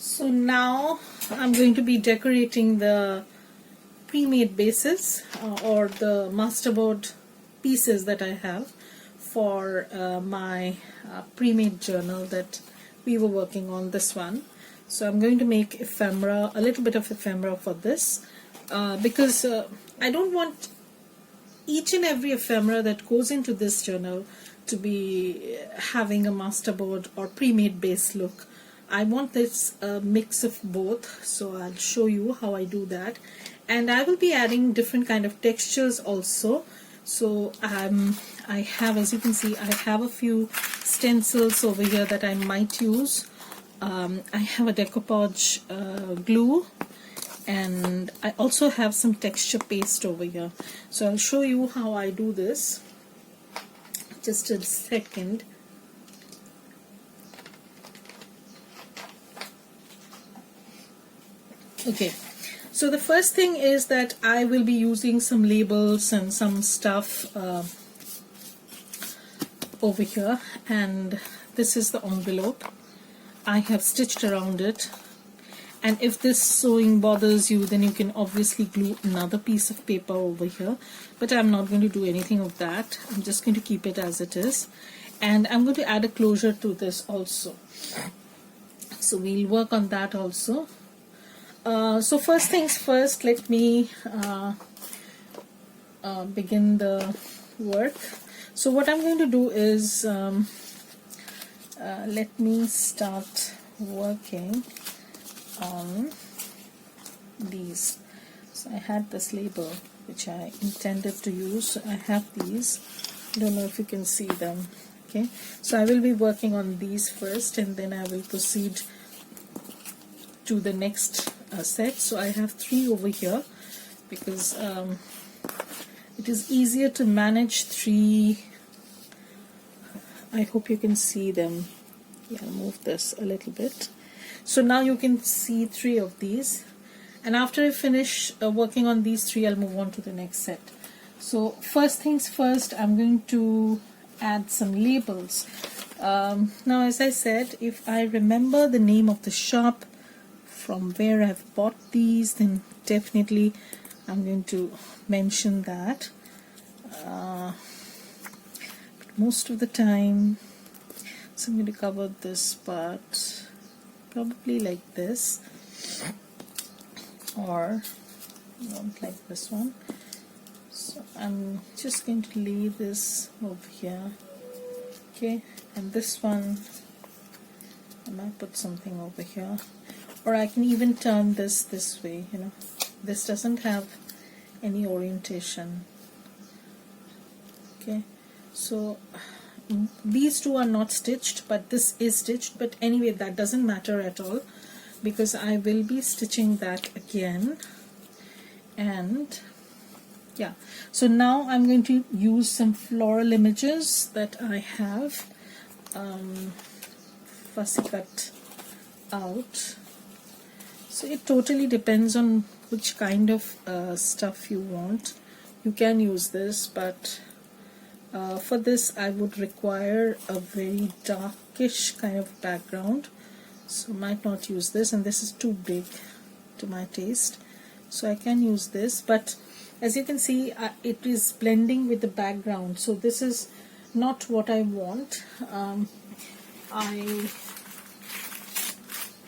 So now I'm going to be decorating the pre-made bases or the masterboard pieces that I have for my pre-made journal that we were working on, this one. So I'm going to make ephemera, a little bit of ephemera for this because I don't want each and every ephemera that goes into this journal to be having a masterboard or pre-made base look. I want this mix of both, so I'll show you how I do that. And I will be adding different kind of textures also. So I have, as you can see, I have a few stencils over here that I might use. I have a decoupage glue, and I also have some texture paste over here. So I'll show you how I do this. Just a second. Okay, so the first thing is that I will be using some labels and some stuff over here, and this is the envelope. I have stitched around it, and if this sewing bothers you, then you can obviously glue another piece of paper over here, but I'm not going to do anything of that. I'm just going to keep it as it is, and I'm going to add a closure to this also, so we'll work on that also. So first things first, let me begin the work. So what I'm going to do is let me start working on these. So I had this label which I intended to use. So I have these. I don't know if you can see them. Okay, so I will be working on these first, and then I will proceed to the next set. So I have 3 over here because it is easier to manage 3. I hope you can see them. Yeah, I'll move this a little bit. So now you can see 3 of these, and after I finish working on these 3, I'll move on to the next set. So first things first, I'm going to add some labels. Now, as I said, if I remember the name of the shop from where I've bought these, then definitely I'm going to mention that. But most of the time, so I'm going to cover this part probably like this, or not like this one. So I'm just going to lay this over here. Okay, and this one I might put something over here, or I can even turn this way, you know. This doesn't have any orientation. Okay, so these 2 are not stitched, but this is stitched, but anyway that doesn't matter at all because I will be stitching that again. And yeah, so now I'm going to use some floral images that I have fussy cut out. So it totally depends on which kind of stuff you want. You can use this, but for this I would require a very darkish kind of background, so might not use this, and this is too big to my taste, so I can use this. But as you can see, it is blending with the background, so this is not what I want.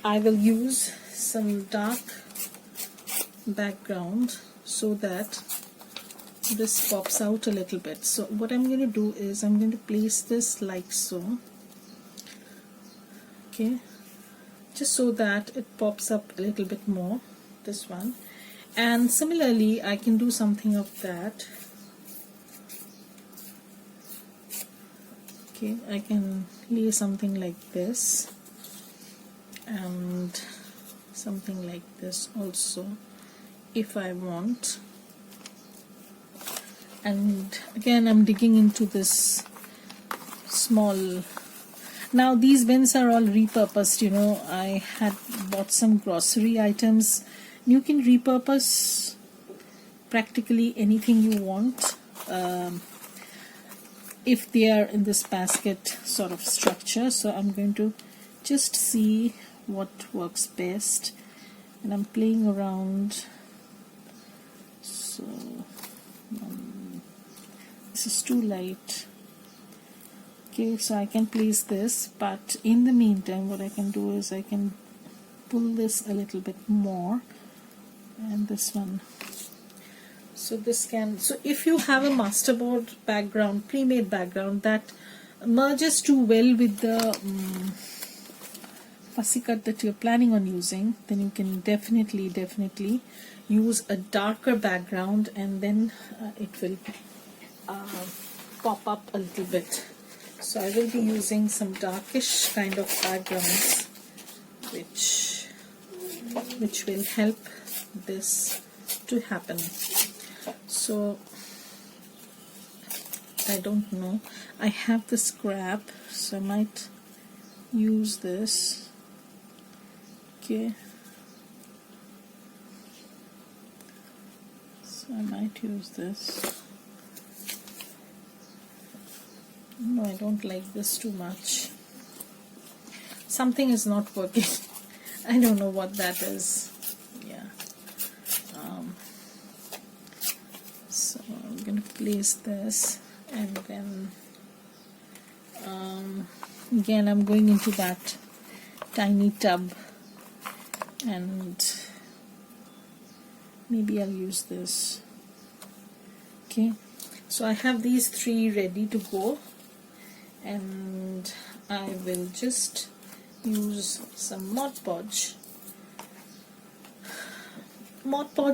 I will use some dark background so that this pops out a little bit. So what I'm going to do is I'm going to place this like so, okay, just so that it pops up a little bit more, this one. And similarly I can do something of that. Okay, I can lay something like this and something like this also if I want. And again I'm digging into this small. Now these bins are all repurposed, you know. I had bought some grocery items. You can repurpose practically anything you want if they are in this basket sort of structure. So I'm going to just see what works best, and I'm playing around. So this is too light. Okay, so I can place this, but in the meantime what I can do is I can pull this a little bit more, and this one. So this can, so if you have a masterboard background, pre-made background that merges too well with the fussy cut that you're planning on using, then you can definitely use a darker background, and then it will pop up a little bit. So I will be using some darkish kind of backgrounds which will help this to happen. So I don't know, I have the scrap, so I might use this. Okay, so I might use this. No, I don't like this too much. Something is not working. I don't know what that is. Yeah. So I'm going to place this, and then again I'm going into that tiny tub, and maybe I'll use this. Okay, so I have these three ready to go, and I will just use some Mod Podge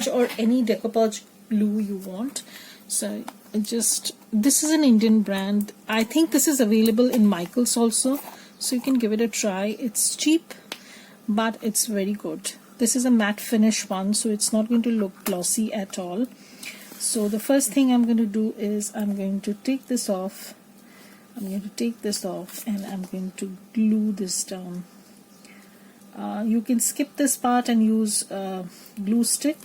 or any decoupage glue you want. So this is an Indian brand. I think this is available in Michael's also, so you can give it a try. It's cheap, but it's very good. This is a matte finish one, so it's not going to look glossy at all. So the first thing I'm going to do is I'm going to take this off. I'm going to take this off, and I'm going to glue this down. You can skip this part and use glue stick,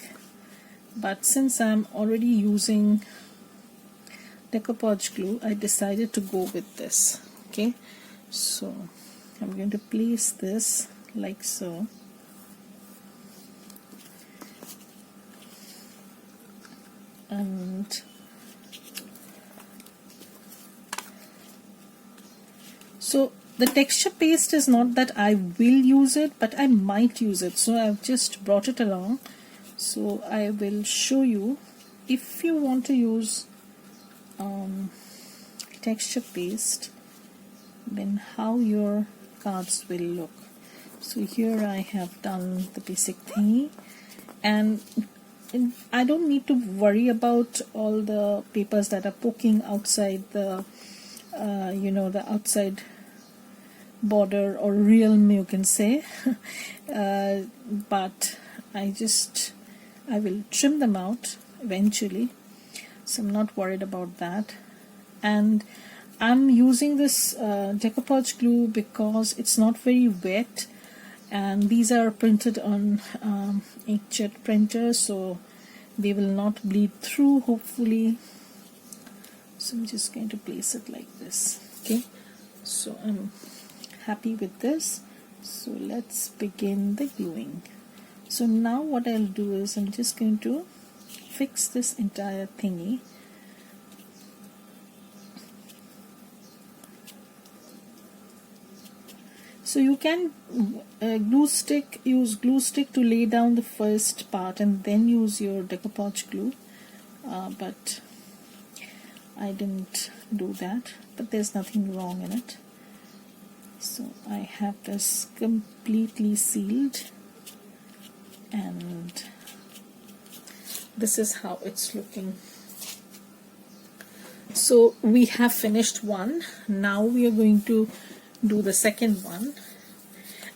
but since I'm already using decoupage glue, I decided to go with this. Okay, so I'm going to place this like so. And so the texture paste is not that I will use it, but I might use it, so I've just brought it along. So I will show you, if you want to use texture paste, then how your cards will look. So here I have done the basic thingy, and I don't need to worry about all the papers that are poking outside the the outside border or realm, you can say. But I will trim them out eventually, so I'm not worried about that. And I'm using this decoupage glue because it's not very wet, and these are printed on inkjet printer, so they will not bleed through, hopefully. So I'm just going to place it like this. Okay, so I'm happy with this. So let's begin the gluing. So now what I'll do is I'm just going to fix this entire thingy. So you can use glue stick to lay down the first part and then use your decoupage glue, but I didn't do that, but there's nothing wrong in it. So I have this completely sealed, and this is how it's looking. So we have finished one. Now we are going to do the second one,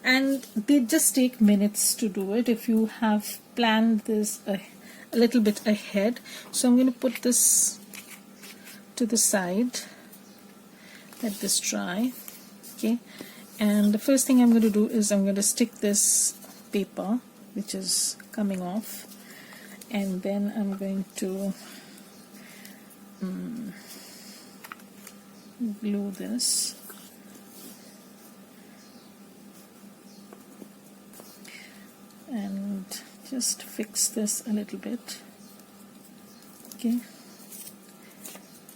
and they just take minutes to do it if you have planned this a little bit ahead. So I'm going to put this to the side, let this dry. Okay, and the first thing I'm going to do is I'm going to stick this paper which is coming off, and then I'm going to glue this. just fix this a little bit. Okay,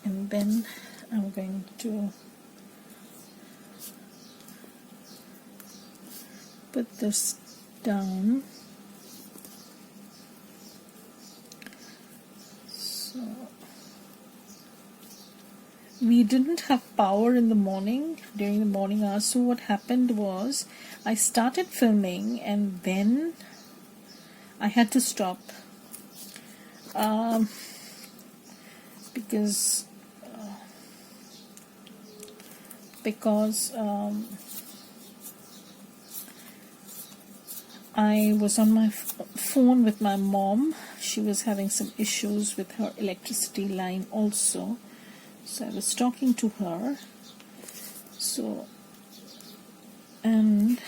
and then I'm going to put this down. So we didn't have power in the morning, during the morning hours, so what happened was I started filming and then I had to stop because I was on my phone with my mom. She was having some issues with her electricity line also, so I was talking to her. So, and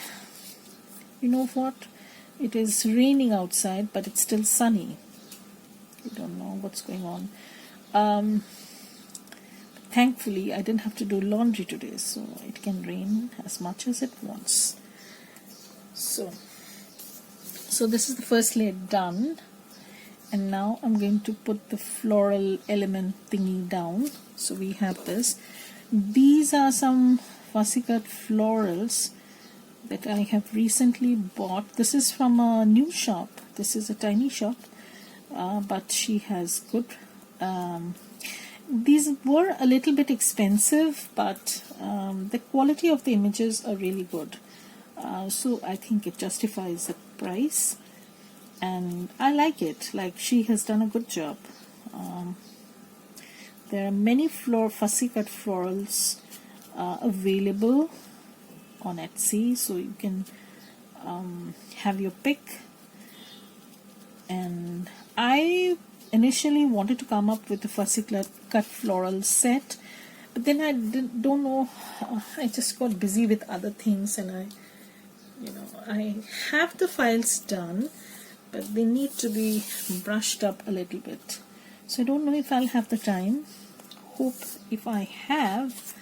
you know what, it is raining outside but it's still sunny. I don't know what's going on. Thankfully I didn't have to do laundry today, so it can rain as much as it wants. So this is the first layer done, and now I'm going to put the floral element thingy down. So we have this. These are some fussy cut florals that I have recently bought. This is from a new shop. This is a tiny shop, but she has good. These were a little bit expensive, but the quality of the images are really good. So I think it justifies the price, and I like it. Like, she has done a good job. There are many fussy cut florals available on Etsy, so you can have your pick. And I initially wanted to come up with a fussy cut floral set, but then I don't know, I just got busy with other things, and I have the files done, but they need to be brushed up a little bit. So I don't know if I'll have the time. Hope if I have,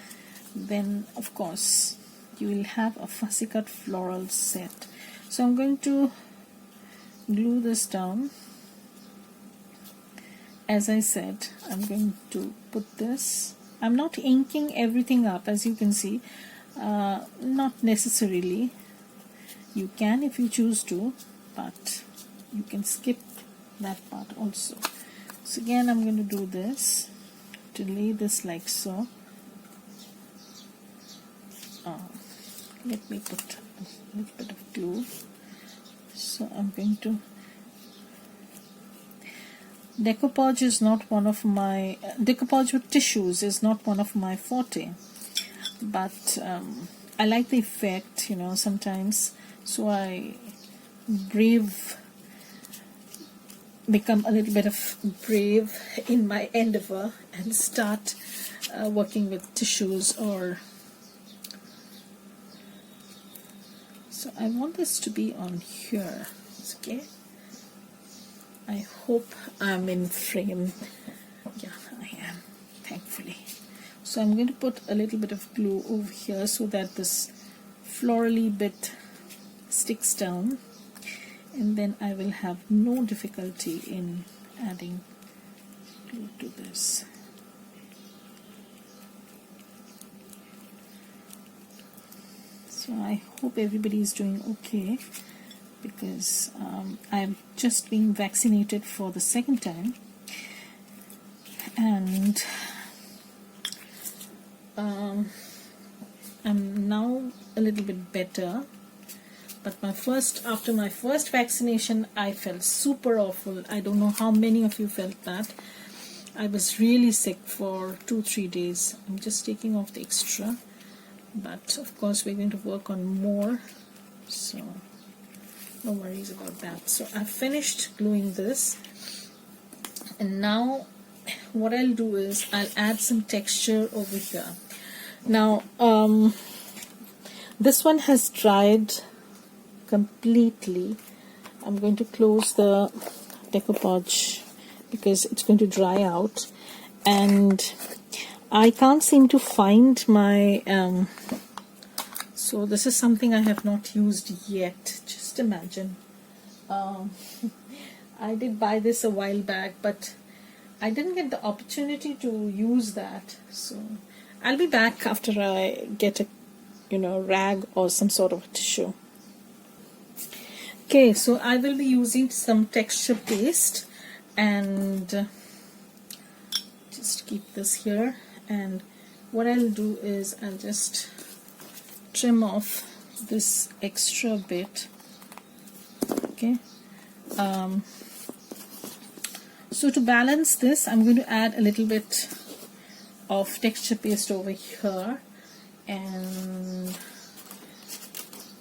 then of course you will have a fussy cut floral set. So I'm going to glue this down. As I said, I'm going to put this. I'm not inking everything up, as you can see. Not necessarily. You can if you choose to, but you can skip that part also. So again, I'm going to do this, to lay this like so. Let me put a little bit of glue. So I'm going to. Decoupage is not one of my. Decoupage with tissues is not one of my forte, but I like the effect, sometimes. So I become a little bit of brave in my endeavor and start working with tissues. Or so I want this to be on here. Okay, I hope I'm in frame. Yeah, I am, thankfully. So I'm going to put a little bit of glue over here so that this florally bit sticks down, and then I will have no difficulty in adding glue to this. So I hope everybody is doing okay, because I've just been vaccinated for the second time, and I'm now a little bit better. But after my first vaccination, I felt super awful. I don't know how many of you felt that. I was really sick for 2-3 days. I'm just taking off the extra, but of course we're going to work on more, so no worries about that. So I've finished gluing this, and now what I'll do is I'll add some texture over here. Now this one has dried completely. I'm going to close the decoupage because it's going to dry out, and I can't seem to find my so this is something I have not used yet. Just imagine, Um, I did buy this a while back, but I didn't get the opportunity to use that. So I'll be back after I get a rag or some sort of tissue. Okay, so I will be using some texture paste, and just keep this here, and what I'll do is I'll just trim off this extra bit. Okay, so to balance this, I'm going to add a little bit of texture paste over here, and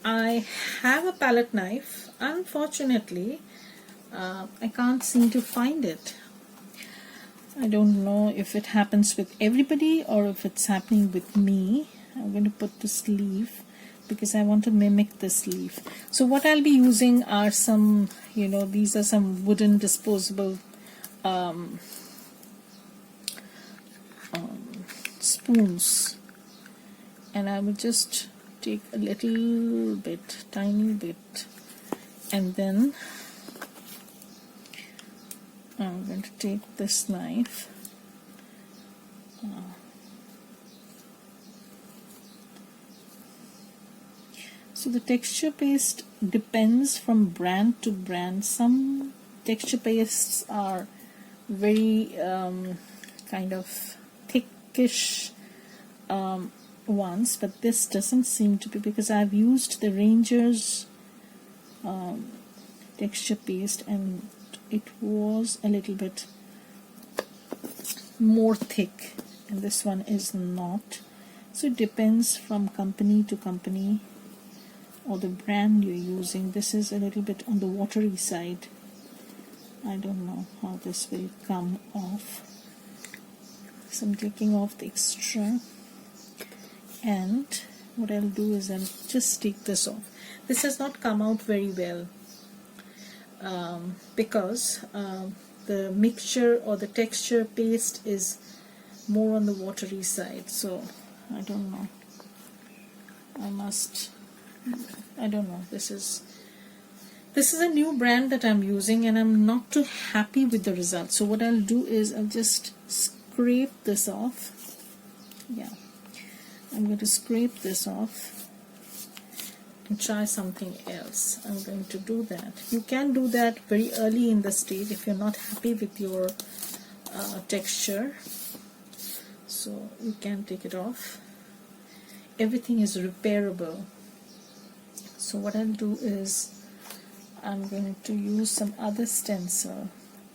I have a palette knife. Unfortunately, I can't seem to find it. I don't know if it happens with everybody or if it's happening with me. I'm going to put this leaf because I want to mimic this leaf. So what I'll be using are some, these are some wooden disposable spoons, and I will just take a little bit, tiny bit, and then I'm going to take this knife, so the texture paste depends from brand to brand. Some texture pastes are very kind of thickish ones, but this doesn't seem to be, because I've used the Ranger's texture paste and it was a little bit more thick, and this one is not. So it depends from company to company or the brand you're using. This is a little bit on the watery side. I don't know how this will come off. So I'm taking off the extra, and what I'll do is I'll just take this off. This has not come out very well because the mixture or the texture paste is more on the watery side. So I don't know. I don't know. This is a new brand that I'm using, and I'm not too happy with the result. So what I'll do is I'll just scrape this off. Yeah, I'm going to scrape this off and try something else. I'm going to do that. You can do that very early in the stage if you're not happy with your texture. So you can take it off. Everything is repairable. So what I'll do is I'm going to use some other stencil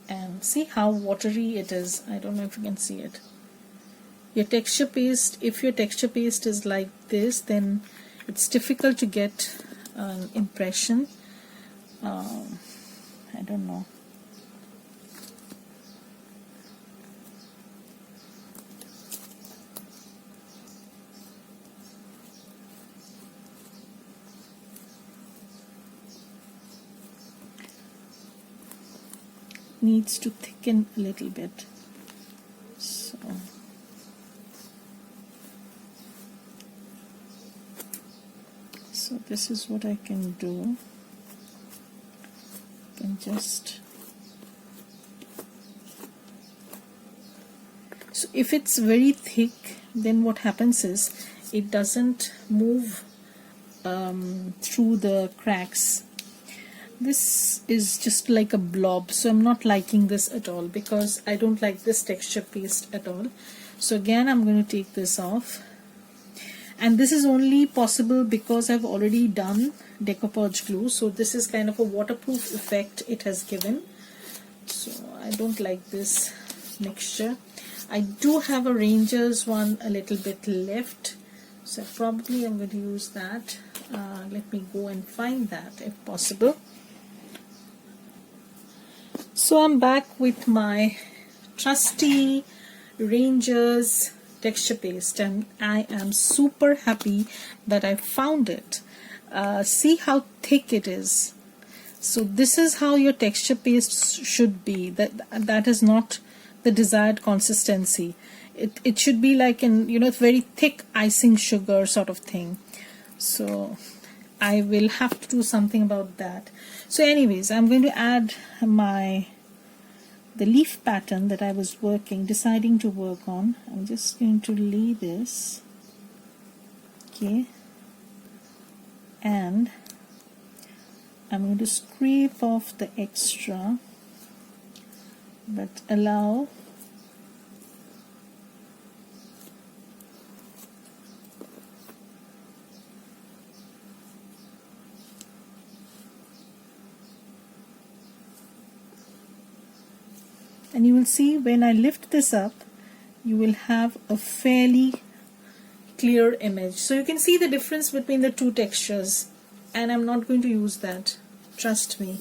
and see how watery it is. I don't know if you can see it. Your texture paste, if your texture paste is like this, then it's difficult to get an impression. I don't know. Needs to thicken a little bit. So this is what I can do. I can just, so if it's very thick, then what happens is it doesn't move through the cracks. This is just like a blob, so I'm not liking this at all because I don't like this texture paste at all. So again, I'm going to take this off, and this is only possible because I've already done decoupage glue, so this is kind of a waterproof effect it has given. So I don't like this mixture. I do have a Ranger's one a little bit left, so probably I'm going to use that. Let me go and find that if possible. So I'm back with my trusty Ranger's texture paste, and I am super happy that I found it. See how thick it is. So this is how your texture paste should be. That is not the desired consistency. It should be like an very thick icing sugar sort of thing. So I will have to do something about that. So anyways, I'm going to add the leaf pattern that I was deciding to work on. I'm just going to lay this, okay, and I'm going to scrape off the extra, but allow and you will see when I lift this up, you will have a fairly clear image. So you can see the difference between the two textures, and I'm not going to use that, trust me.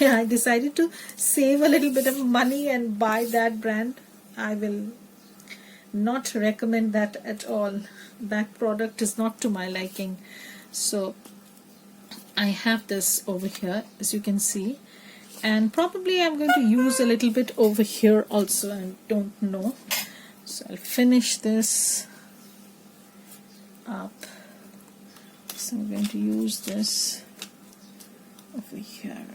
I decided to save a little bit of money and buy that brand. I will not recommend that at all. That product is not to my liking. So I have this over here, as you can see, and probably I'm going to use a little bit over here also. I don't know. So I'll finish this up. So I'm going to use this over here.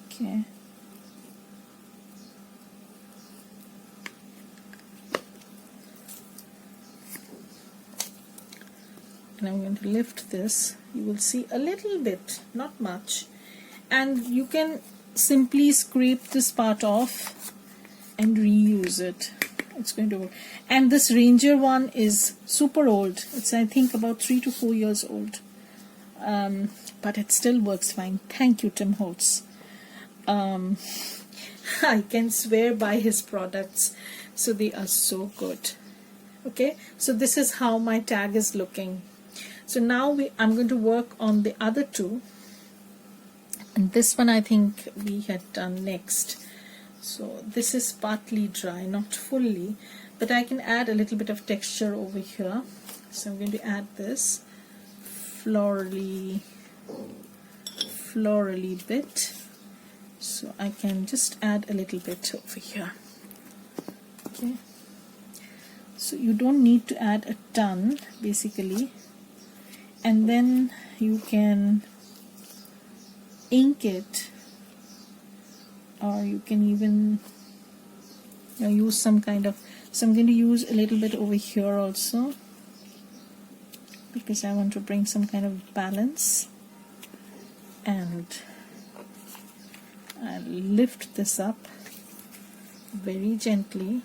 Okay. And I'm going to lift this. You will see a little bit, not much, and you can simply scrape this part off and reuse it. It's going to work. And this Ranger one is super old. It's, I think, about 3 to 4 years old, but it still works fine. Thank you, Tim Holtz. I can swear by his products, so they are so good. Okay, so this is how my tag is looking. So now I'm going to work on the other two, and this one I think we had done next. So this is partly dry, not fully, but I can add a little bit of texture over here. So I'm going to add this florally bit. So I can just add a little bit over here. Okay. So you don't need to add a ton, basically. And then you can ink it, or you can even use some kind of, so I'm going to use a little bit over here also, because I want to bring some kind of balance. And I'll lift this up very gently.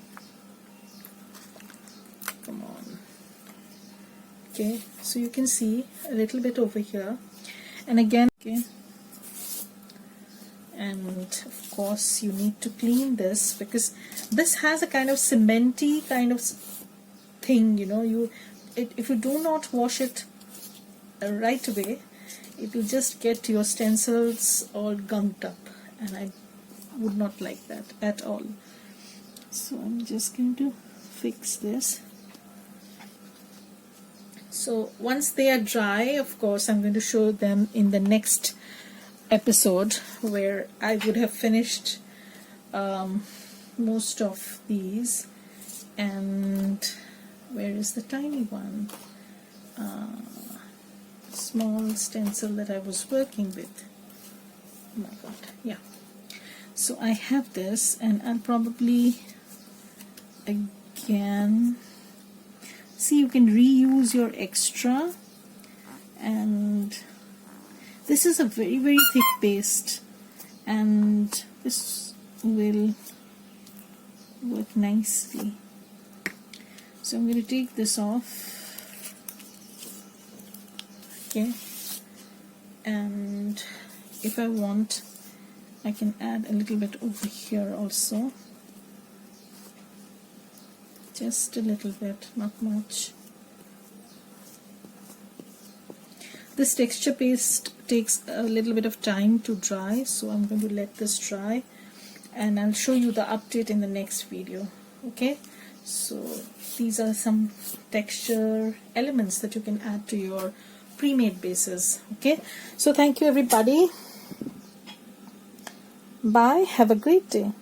Come on. Okay, so you can see a little bit over here, and again, okay, and of course you need to clean this, because this has a kind of cementy kind of thing, you know. If you do not wash it right away, it will just get your stencils all gunked up, and I would not like that at all. So I'm just going to fix this. So once they are dry, of course, I'm going to show them in the next episode, where I would have finished most of these. And where is the tiny one? Small stencil that I was working with. Oh my god, yeah. So I have this, and I'll probably again, see, you can reuse your extra, and this is a very, very thick paste, and this will work nicely. So I'm going to take this off. Okay, and if I want, I can add a little bit over here also, just a little bit, not much. This texture paste takes a little bit of time to dry, so I'm going to let this dry, and I'll show you the update in the next video. Okay, so these are some texture elements that you can add to your pre-made bases. Okay, so thank you everybody. Bye. Have a great day.